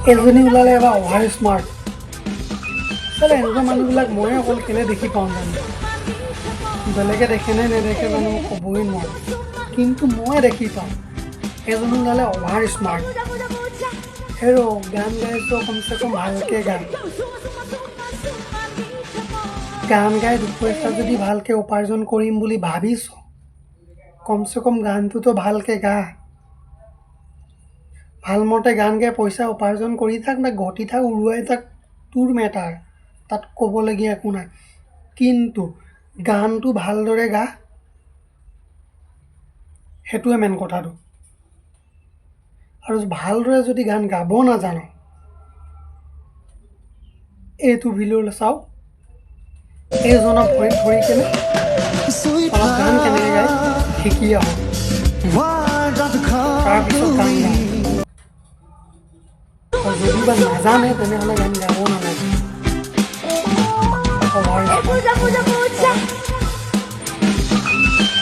এজনী ওলালে এবাৰ অভাৰ স্মাৰ্ট চালে এনেকুৱা মানুহবিলাক মই অকল কেনে দেখি পাওঁ জানো বেলেগে দেখে নে নেদেখে জানো ক'বই নোৱাৰোঁ কিন্তু মই দেখি পাওঁ এজনী ওলালে অভাৰ স্মাৰ্ট হেৰ' গান গাইছোঁ কমচে কম ভালকৈ গান গাই দুপইচা যদি ভালকৈ উপাৰ্জন কৰিম বুলি ভাবিছ কমচে কম গানটোতো ভালকৈ গা ভালমতে গান গাই পইচা উপাৰ্জন কৰি থাক না ঘটি থাক উৰুৱাই থাক তোৰ মেটাৰ তাত ক'বলগীয়া একো নাই কিন্তু গানটো ভালদৰে গা সেইটোৱে মেইন কথাটো আৰু ভালদৰে যদি গান গাব নাজান এইটো ভিডিঅ'লৈ চাওক এইজনৰ ভৰিত ধৰি কেনে অলপ গান কেনেকৈ গায় শিকি আহক তাৰপিছত গান গাওঁ আৰু যদি বা নাজানে তেনেহ'লে গান গাব নালাগে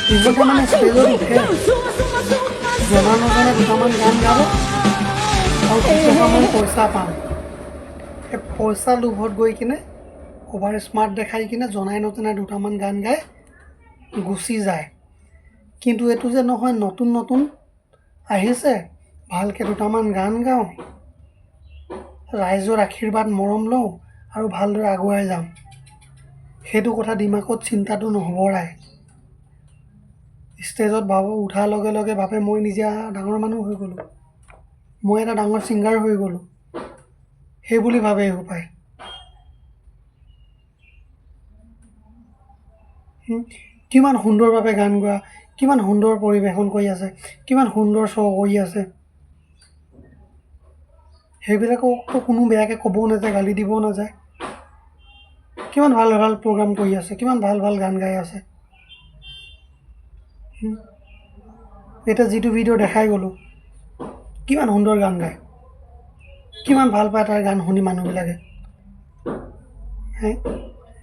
নিজকে মানে ষ্টেজত উঠে জনা নজনা দুটামান গান গাব আৰু কেইটকামান পইচা পাম সেই পইচা লোভত গৈ কিনে অভাৰ স্মাৰ্ট দেখাই কিনে জনাই নজনা দুটামান গান গাই গুচি যায় কিন্তু এইটো যে নহয় নতুন নতুন আহিছে ভালকৈ দুটামান গান গাওঁ ৰাইজৰ আশীৰ্বাদ মৰম লওঁ আৰু ভালদৰে আগুৱাই যাম সেইটো কথা দিমাগত চিন্তাটো নহবৰাই ষ্টেজত উঠাৰ লগে লগে ভাবে মই নিজে ডাঙৰ মানুহ হৈ গ'লোঁ মই এটা ডাঙৰ ছিংগাৰ হৈ গ'লোঁ সেই বুলি ভাবে পায় কিমান সুন্দৰভাৱে গান গোৱা কিমান সুন্দৰ পৰিৱেশন কৰি আছে কিমান সুন্দৰ শ্ব' কৰি আছে সেইবিলাককতো কোনো বেয়াকৈ ক'বও নাযায় গালি দিবও নাযায় কিমান ভাল ভাল প্ৰগ্ৰাম কৰি আছে কিমান ভাল ভাল গান গাই আছে এতিয়া যিটো ভিডিঅ' দেখাই গ'লোঁ কিমান সুন্দৰ গান গায় কিমান ভাল পায় তাৰ গান শুনি মানুহবিলাকে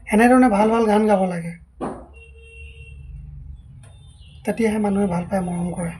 এনেধৰণে ভাল ভাল গান গাব লাগে তেতিয়াহে মানুহে ভাল পায় মৰম কৰে